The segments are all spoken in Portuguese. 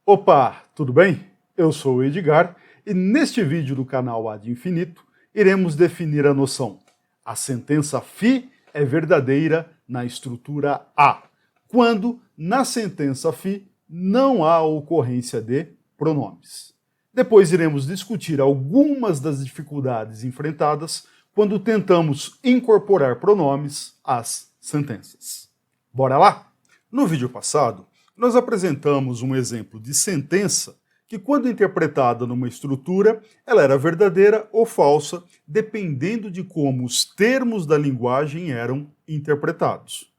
Opa, tudo bem? Eu sou o Edgar e neste vídeo do canal Ad Infinito iremos definir a noção. A sentença φ é verdadeira na estrutura A, quando na sentença φ não há ocorrência de pronomes. Depois iremos discutir algumas das dificuldades enfrentadas quando tentamos incorporar pronomes às sentenças. Bora lá? No vídeo passado, nós apresentamos um exemplo de sentença que, quando interpretada numa estrutura, ela era verdadeira ou falsa, dependendo de como os termos da linguagem eram interpretados.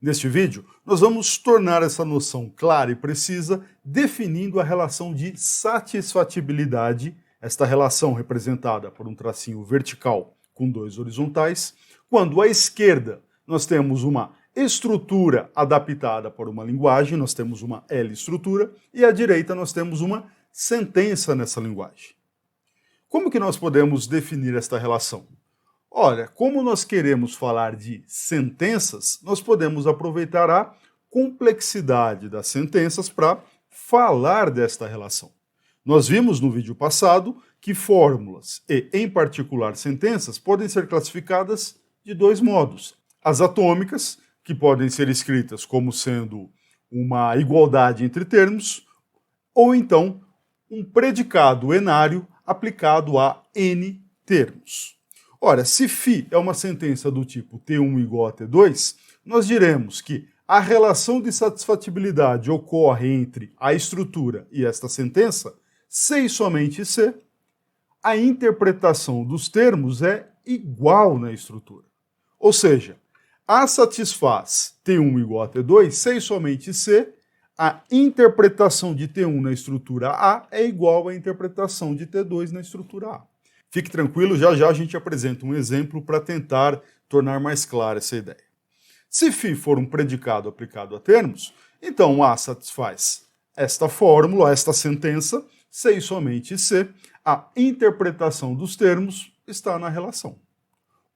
Neste vídeo, nós vamos tornar essa noção clara e precisa, definindo a relação de satisfatibilidade, esta relação representada por um tracinho vertical com dois horizontais, quando à esquerda nós temos uma estrutura adaptada por uma linguagem, nós temos uma L estrutura, e à direita nós temos uma sentença nessa linguagem. Como que nós podemos definir esta relação? Olha, como nós queremos falar de sentenças, nós podemos aproveitar a complexidade das sentenças para falar desta relação. Nós vimos no vídeo passado que fórmulas e, em particular, sentenças podem ser classificadas de dois modos. As atômicas, que podem ser escritas como sendo uma igualdade entre termos, ou então um predicado enário aplicado a N termos. Ora, se φ é uma sentença do tipo T1 igual a T2, nós diremos que a relação de satisfatibilidade ocorre entre a estrutura e esta sentença se e somente se a interpretação dos termos é igual na estrutura. Ou seja, A satisfaz T1 igual a T2 se e somente se a interpretação de T1 na estrutura A é igual à interpretação de T2 na estrutura A. Fique tranquilo, já já a gente apresenta um exemplo para tentar tornar mais clara essa ideia. Se φ for um predicado aplicado a termos, então A satisfaz esta fórmula, esta sentença, se e somente se a interpretação dos termos está na relação.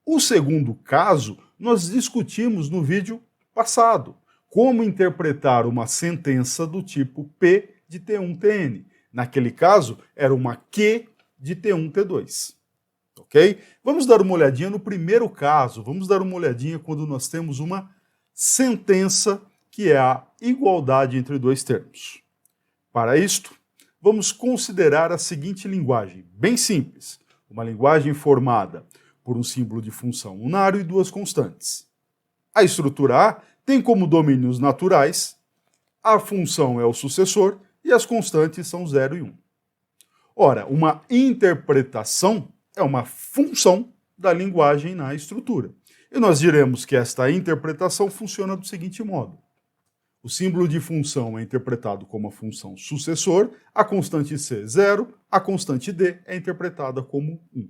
O segundo caso nós discutimos no vídeo passado, como interpretar uma sentença do tipo P de T1-Tn. Naquele caso, era uma Q de T1-T2. Ok? Vamos dar uma olhadinha no primeiro caso, vamos dar uma olhadinha quando nós temos uma sentença que é a igualdade entre dois termos. Para isto, vamos considerar a seguinte linguagem, bem simples, uma linguagem formada por um símbolo de função unário e duas constantes. A estrutura A tem como domínios naturais, a função é o sucessor e as constantes são 0 e 1. Ora, uma interpretação é uma função da linguagem na estrutura. E nós diremos que esta interpretação funciona do seguinte modo. O símbolo de função é interpretado como a função sucessor, a constante C 0, a constante D é interpretada como 1.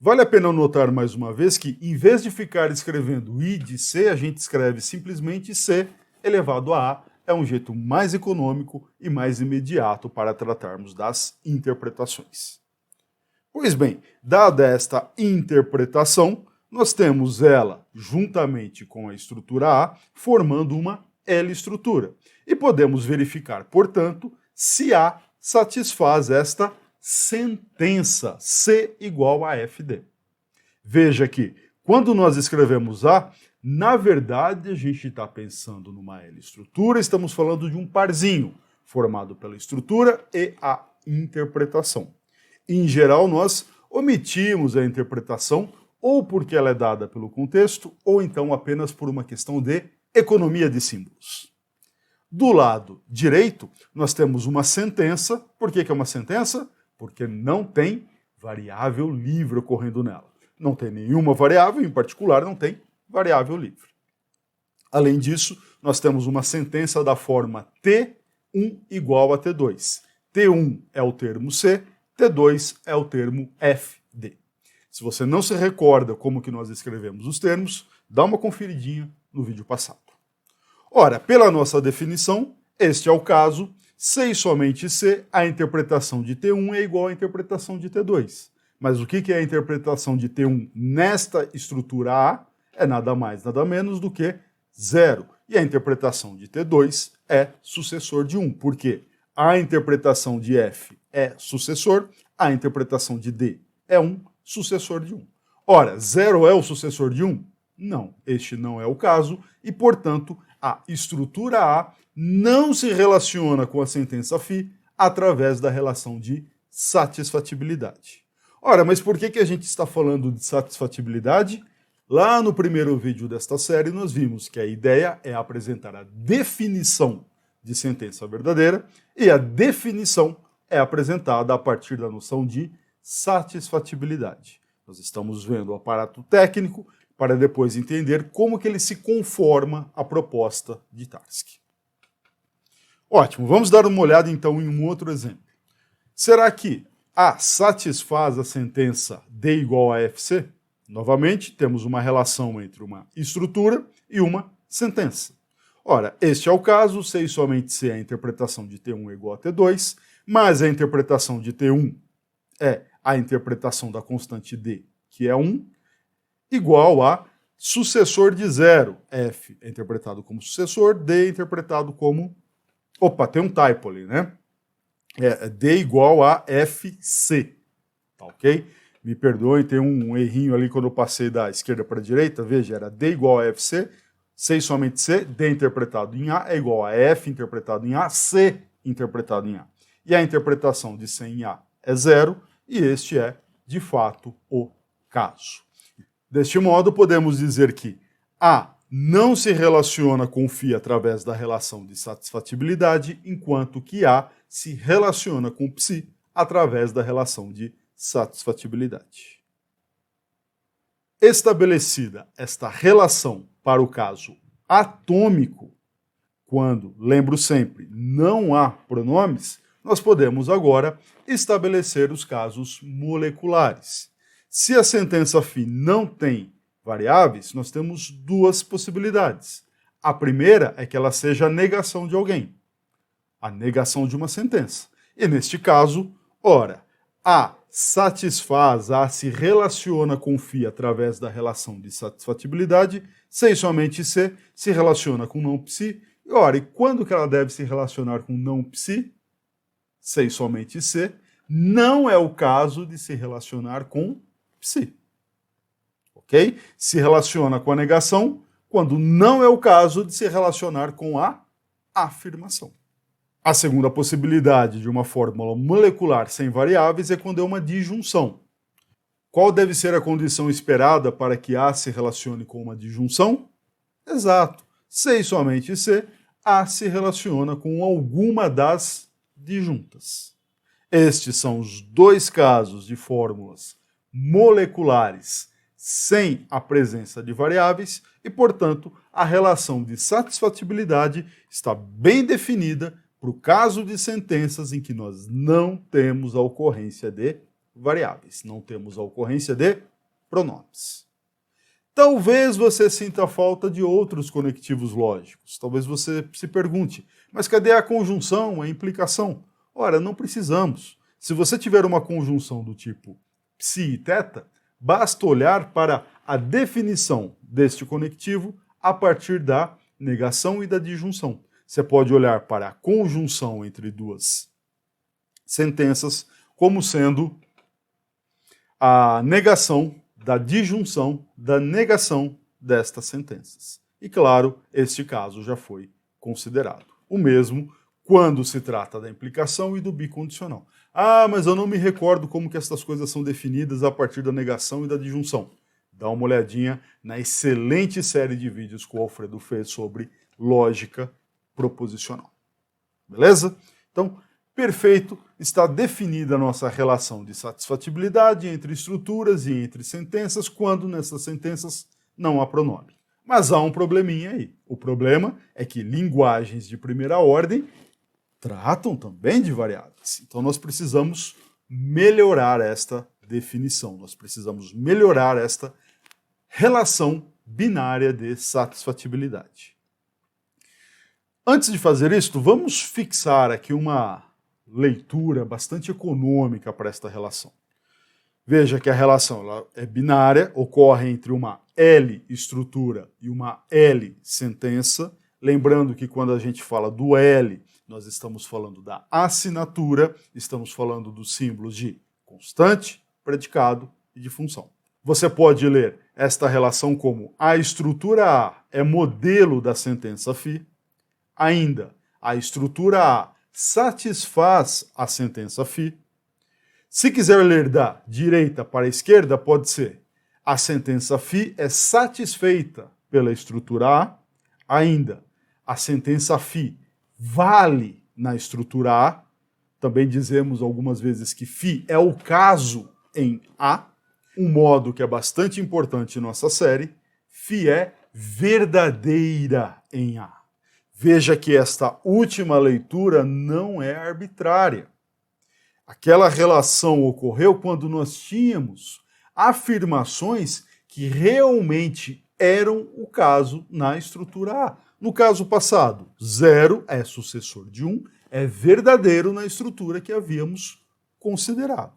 Vale a pena notar mais uma vez que, em vez de ficar escrevendo I de C, a gente escreve simplesmente C elevado a A. É um jeito mais econômico e mais imediato para tratarmos das interpretações. Pois bem, dada esta interpretação, nós temos ela, juntamente com a estrutura A, formando uma L estrutura. E podemos verificar, portanto, se A satisfaz esta sentença C igual a FD. Veja que, quando nós escrevemos A, na verdade a gente está pensando numa L estrutura, estamos falando de um parzinho, formado pela estrutura e a interpretação. Em geral, nós omitimos a interpretação, ou porque ela é dada pelo contexto, ou então apenas por uma questão de economia de símbolos. Do lado direito, nós temos uma sentença. Por que é uma sentença? Porque não tem variável livre ocorrendo nela. Não tem nenhuma variável, em particular não tem variável livre. Além disso, nós temos uma sentença da forma T1 igual a T2. T1 é o termo C, T2 é o termo FD. Se você não se recorda como que nós escrevemos os termos, dá uma conferidinha no vídeo passado. Ora, pela nossa definição, este é o caso, se e somente se a interpretação de T1 é igual à interpretação de T2. Mas o que é a interpretação de T1 nesta estrutura A? É nada mais, nada menos do que 0. e a interpretação de T2 é sucessor de 1. Por quê? A interpretação de F é sucessor, a interpretação de D é 1, sucessor de 1. Ora, 0 é o sucessor de 1? Não, este não é o caso e, portanto, a estrutura A não se relaciona com a sentença φ através da relação de satisfatibilidade. Ora, mas por que a gente está falando de satisfatibilidade? Lá no primeiro vídeo desta série nós vimos que a ideia é apresentar a definição de sentença verdadeira e a definição é apresentada a partir da noção de satisfatibilidade. Nós estamos vendo o aparato técnico para depois entender como que ele se conforma à proposta de Tarski. Ótimo, vamos dar uma olhada então em um outro exemplo. Será que A satisfaz a sentença D igual a FC? Novamente, temos uma relação entre uma estrutura e uma sentença. Ora, este é o caso, C e somente C é a interpretação de T1 igual a T2, mas a interpretação de T1 é a interpretação da constante D, que é 1, igual a sucessor de 0. F é interpretado como sucessor, D é interpretado como... Opa, tem um typo ali, né? D igual a FC, tá ok? Me perdoem, tem um errinho ali quando eu passei da esquerda para a direita, veja, era D igual a FC, C e somente C, D interpretado em A é igual a F interpretado em A, C interpretado em A. E a interpretação de C em A é 0, e este é, de fato, o caso. Deste modo, podemos dizer que A não se relaciona com φ através da relação de satisfatibilidade, enquanto que A se relaciona com ψ através da relação de satisfatibilidade. Estabelecida esta relação para o caso atômico, quando, lembro sempre, não há pronomes, nós podemos agora estabelecer os casos moleculares. Se a sentença φ não tem variáveis, nós temos duas possibilidades. A primeira é que ela seja a negação de alguém, a negação de uma sentença. E neste caso, ora, A satisfaz, A se relaciona com φ através da relação de satisfatibilidade, C e somente C se relaciona com não psi. E ora, e quando que ela deve se relacionar com não psi? C e somente C. Não é o caso de se relacionar com psi. Ok? Se relaciona com a negação, quando não é o caso de se relacionar com a afirmação. A segunda possibilidade de uma fórmula molecular sem variáveis é quando é uma disjunção. Qual deve ser a condição esperada para que A se relacione com uma disjunção? Exato. C e somente C, A se relaciona com alguma das disjuntas. Estes são os dois casos de fórmulas moleculares sem a presença de variáveis e, portanto, a relação de satisfatibilidade está bem definida para o caso de sentenças em que nós não temos a ocorrência de variáveis, não temos a ocorrência de pronomes. Talvez você sinta falta de outros conectivos lógicos, talvez você se pergunte, mas cadê a conjunção, a implicação? Ora, não precisamos. Se você tiver uma conjunção do tipo psi e θ, basta olhar para a definição deste conectivo a partir da negação e da disjunção. Você pode olhar para a conjunção entre duas sentenças como sendo a negação da disjunção da negação destas sentenças. E claro, este caso já foi considerado. O mesmo quando se trata da implicação e do bicondicional. Ah, mas eu não me recordo como que estas coisas são definidas a partir da negação e da disjunção. Dá uma olhadinha na excelente série de vídeos que o Alfredo fez sobre lógica proposicional. Beleza? Então, perfeito, está definida a nossa relação de satisfatibilidade entre estruturas e entre sentenças, quando nessas sentenças não há pronome. Mas há um probleminha aí. O problema é que linguagens de primeira ordem tratam também de variáveis. Então nós precisamos melhorar esta definição, nós precisamos melhorar esta relação binária de satisfatibilidade. Antes de fazer isto, vamos fixar aqui uma leitura bastante econômica para esta relação. Veja que a relação ela é binária, ocorre entre uma L estrutura e uma L sentença. Lembrando que quando a gente fala do L, nós estamos falando da assinatura, estamos falando dos símbolos de constante, predicado e de função. Você pode ler esta relação como a estrutura A é modelo da sentença FI, ainda a estrutura A satisfaz a sentença FI. Se quiser ler da direita para a esquerda, pode ser a sentença FI é satisfeita pela estrutura A, ainda a sentença FI vale na estrutura A, também dizemos algumas vezes que FI é o caso em A, um modo que é bastante importante em nossa série, FI é verdadeira em A. Veja que esta última leitura não é arbitrária. Aquela relação ocorreu quando nós tínhamos afirmações que realmente eram o caso na estrutura A. No caso passado, 0 é sucessor de 1, é verdadeiro na estrutura que havíamos considerado.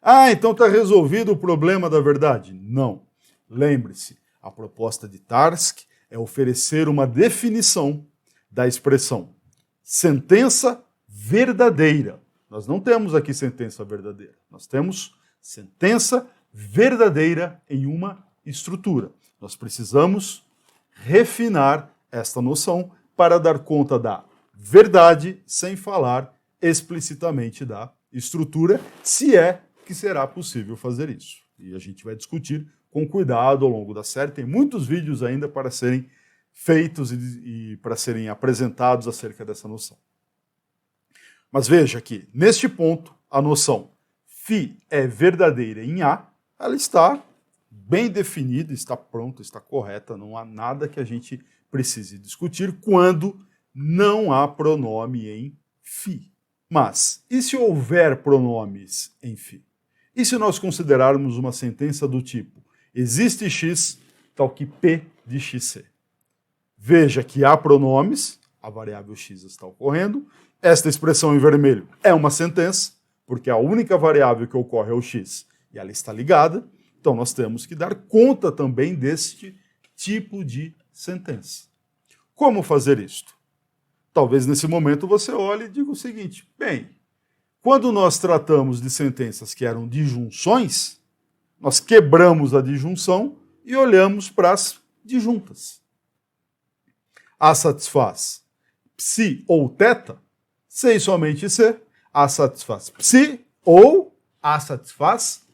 Ah, então está resolvido o problema da verdade? Não. Lembre-se, a proposta de Tarski é oferecer uma definição da expressão sentença verdadeira. Nós não temos aqui sentença verdadeira, nós temos sentença verdadeira em uma estrutura. Nós precisamos refinar esta noção para dar conta da verdade sem falar explicitamente da estrutura, se é que será possível fazer isso. E a gente vai discutir com cuidado ao longo da série. Tem muitos vídeos ainda para serem feitos e para serem apresentados acerca dessa noção. Mas veja que, neste ponto, a noção φ é verdadeira em A, ela está bem definida, está pronta, está correta, não há nada que a gente precise discutir quando não há pronome em φ. Mas, e se houver pronomes em φ? E se nós considerarmos uma sentença do tipo existe x, tal que P de xc? Veja que há pronomes, a variável x está ocorrendo, esta expressão em vermelho é uma sentença, porque a única variável que ocorre é o x e ela está ligada, então nós temos que dar conta também deste tipo de sentença. Como fazer isto? Talvez nesse momento você olhe e diga o seguinte, bem, quando nós tratamos de sentenças que eram disjunções, nós quebramos a disjunção e olhamos para as disjuntas. A satisfaz psi ou teta, C e somente C, A satisfaz psi ou A satisfaz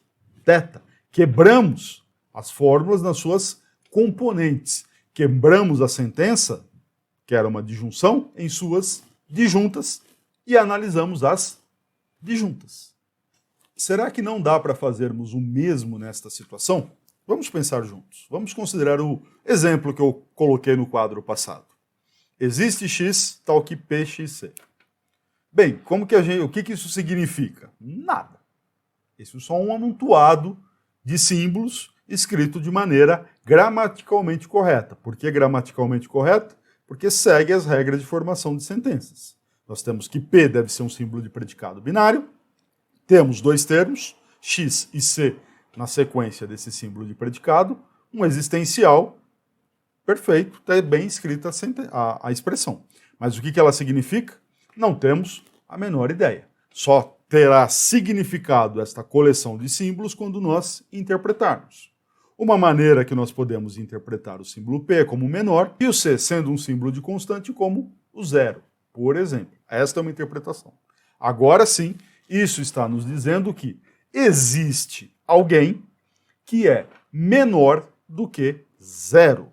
teta. Quebramos as fórmulas nas suas componentes. Quebramos a sentença, que era uma disjunção, em suas disjuntas e analisamos as disjuntas. Será que não dá para fazermos o mesmo nesta situação? Vamos pensar juntos. Vamos considerar o exemplo que eu coloquei no quadro passado. Existe x tal que pxc. Bem, o que isso significa? Nada. Isso é só um amontoado de símbolos escrito de maneira gramaticalmente correta. Por que gramaticalmente correta? Porque segue as regras de formação de sentenças. Nós temos que P deve ser um símbolo de predicado binário, temos dois termos, x e c na sequência desse símbolo de predicado, um existencial, perfeito, está bem escrita a expressão. Mas o que ela significa? Não temos a menor ideia. Só terá significado esta coleção de símbolos quando nós interpretarmos. Uma maneira que nós podemos interpretar o símbolo P como menor e o C sendo um símbolo de constante como o zero, por exemplo. Esta é uma interpretação. Agora sim, isso está nos dizendo que existe alguém que é menor do que zero.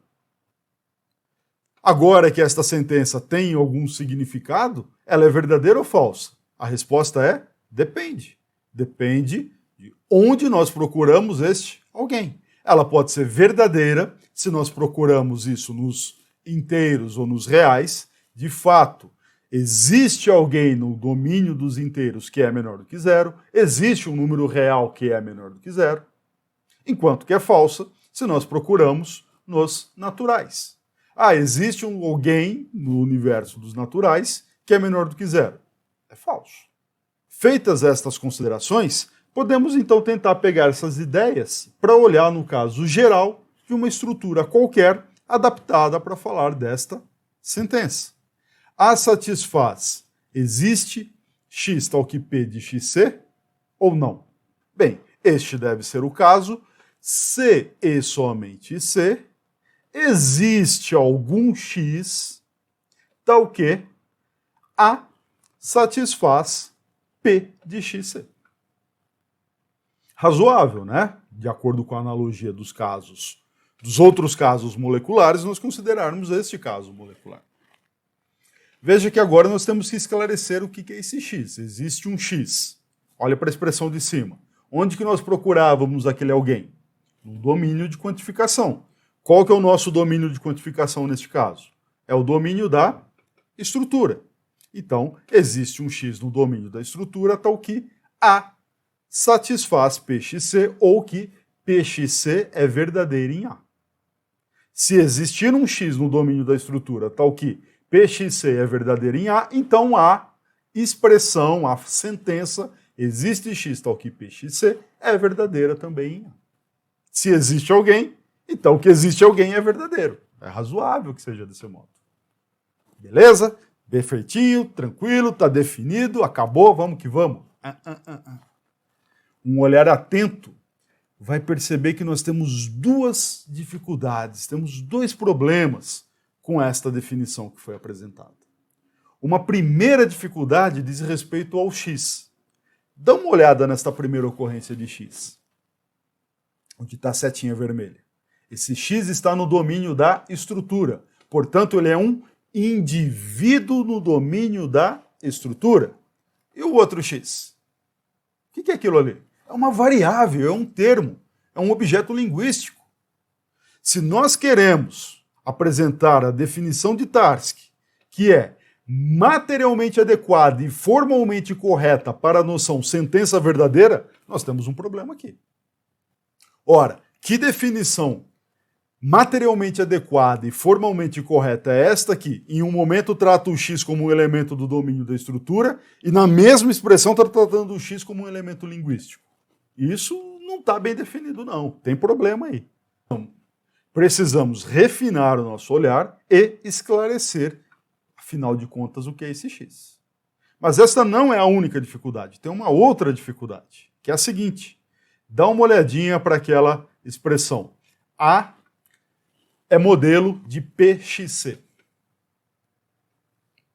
Agora que esta sentença tem algum significado, ela é verdadeira ou falsa? A resposta é depende. Depende de onde nós procuramos este alguém. Ela pode ser verdadeira se nós procuramos isso nos inteiros ou nos reais. De fato, existe alguém no domínio dos inteiros que é menor do que zero, existe um número real que é menor do que zero, enquanto que é falsa se nós procuramos nos naturais. Ah, existe alguém no universo dos naturais que é menor do que zero. É falso. Feitas estas considerações, podemos então tentar pegar essas ideias para olhar no caso geral de uma estrutura qualquer adaptada para falar desta sentença. A satisfaz existe x tal que p de xc ou não? Bem, este deve ser o caso se e somente se existe algum x tal que A satisfaz P de xc. Razoável, né? De acordo com a analogia dos outros casos moleculares, nós considerarmos este caso molecular. Veja que agora nós temos que esclarecer o que é esse x. Existe um x. Olha para a expressão de cima. Onde que nós procurávamos aquele alguém? No domínio de quantificação. Qual que é o nosso domínio de quantificação neste caso? É o domínio da estrutura. Então, existe um x no domínio da estrutura tal que A satisfaz Pxc ou que Pxc é verdadeiro em A. Se existir um x no domínio da estrutura tal que Pxc é verdadeiro em A, então a expressão, a sentença, existe x tal que Pxc é verdadeira também em A. Se existe alguém, então que existe alguém é verdadeiro. É razoável que seja desse modo. Beleza? Perfeitinho, tranquilo, está definido, acabou, vamos que vamos. Um olhar atento vai perceber que nós temos duas dificuldades, temos dois problemas com esta definição que foi apresentada. Uma primeira dificuldade diz respeito ao x. Dá uma olhada nesta primeira ocorrência de x, onde está a setinha vermelha. Esse x está no domínio da estrutura, portanto ele é um indivíduo no domínio da estrutura. E o outro x? O que é aquilo ali? É uma variável, é um termo, é um objeto linguístico. Se nós queremos apresentar a definição de Tarski, que é materialmente adequada e formalmente correta para a noção sentença verdadeira, nós temos um problema aqui. Ora, que definição materialmente adequada e formalmente correta é esta aqui? Em um momento trata o x como um elemento do domínio da estrutura e na mesma expressão está tratando o x como um elemento linguístico. Isso não está bem definido não, tem problema aí. Então, precisamos refinar o nosso olhar e esclarecer, afinal de contas, o que é esse x. Mas esta não é a única dificuldade, tem uma outra dificuldade, que é a seguinte. Dá uma olhadinha para aquela expressão. A é modelo de Pxc.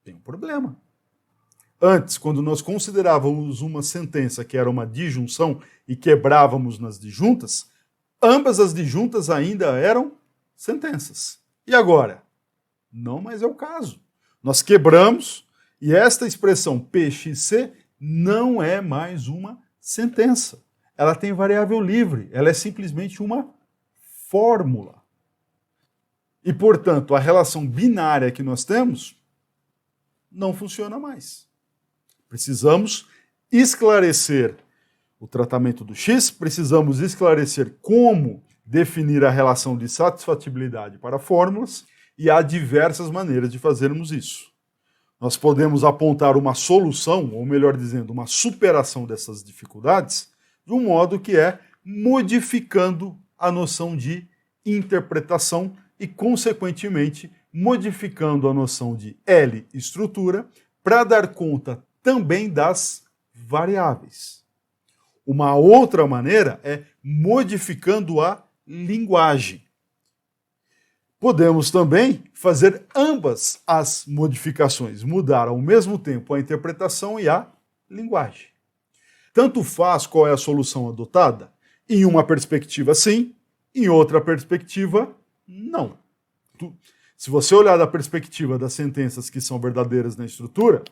Tem um problema. Antes, quando nós considerávamos uma sentença que era uma disjunção e quebrávamos nas disjuntas, ambas as disjuntas ainda eram sentenças. E agora? Não mais é o caso. Nós quebramos e esta expressão Pxc não é mais uma sentença. Ela tem variável livre, ela é simplesmente uma fórmula. E, portanto, a relação binária que nós temos não funciona mais. Precisamos esclarecer o tratamento do x, precisamos esclarecer como definir a relação de satisfatibilidade para fórmulas, e há diversas maneiras de fazermos isso. Nós podemos apontar uma solução, ou melhor dizendo, uma superação dessas dificuldades, de um modo que é modificando a noção de interpretação e, consequentemente, modificando a noção de L estrutura para dar conta também das variáveis. Uma outra maneira é modificando a linguagem. Podemos também fazer ambas as modificações, mudar ao mesmo tempo a interpretação e a linguagem. Tanto faz qual é a solução adotada, em uma perspectiva sim, em outra perspectiva não. Se você olhar da perspectiva das sentenças que são verdadeiras na estrutura,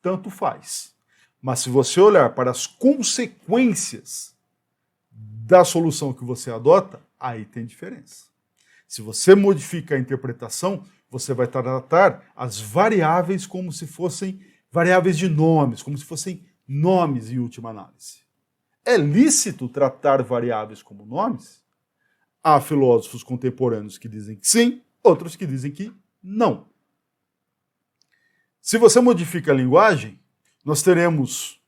tanto faz. Mas se você olhar para as consequências da solução que você adota, aí tem diferença. Se você modifica a interpretação, você vai tratar as variáveis como se fossem variáveis de nomes, como se fossem nomes em última análise. É lícito tratar variáveis como nomes? Há filósofos contemporâneos que dizem que sim, outros que dizem que não. Se você modifica a linguagem, nós teremos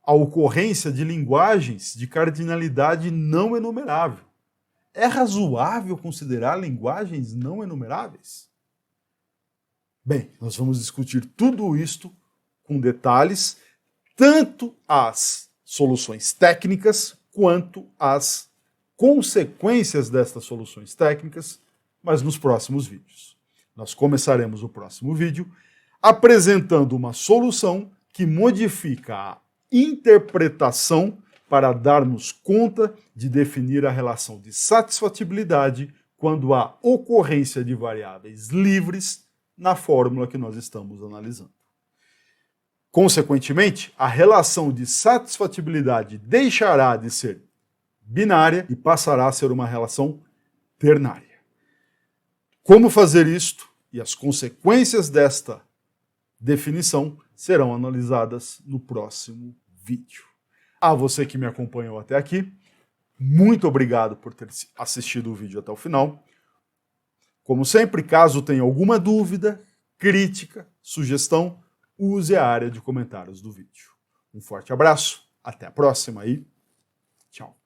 a ocorrência de linguagens de cardinalidade não enumerável. É razoável considerar linguagens não enumeráveis? Bem, nós vamos discutir tudo isto com detalhes, tanto as soluções técnicas quanto as consequências destas soluções técnicas, mas nos próximos vídeos. Nós começaremos o próximo vídeo apresentando uma solução que modifica a interpretação para darmos conta de definir a relação de satisfatibilidade quando há ocorrência de variáveis livres na fórmula que nós estamos analisando. Consequentemente, a relação de satisfatibilidade deixará de ser binária e passará a ser uma relação ternária. Como fazer isto e as consequências desta definição serão analisadas no próximo vídeo. A você que me acompanhou até aqui, muito obrigado por ter assistido o vídeo até o final. Como sempre, caso tenha alguma dúvida, crítica, sugestão, use a área de comentários do vídeo. Um forte abraço, até a próxima e tchau.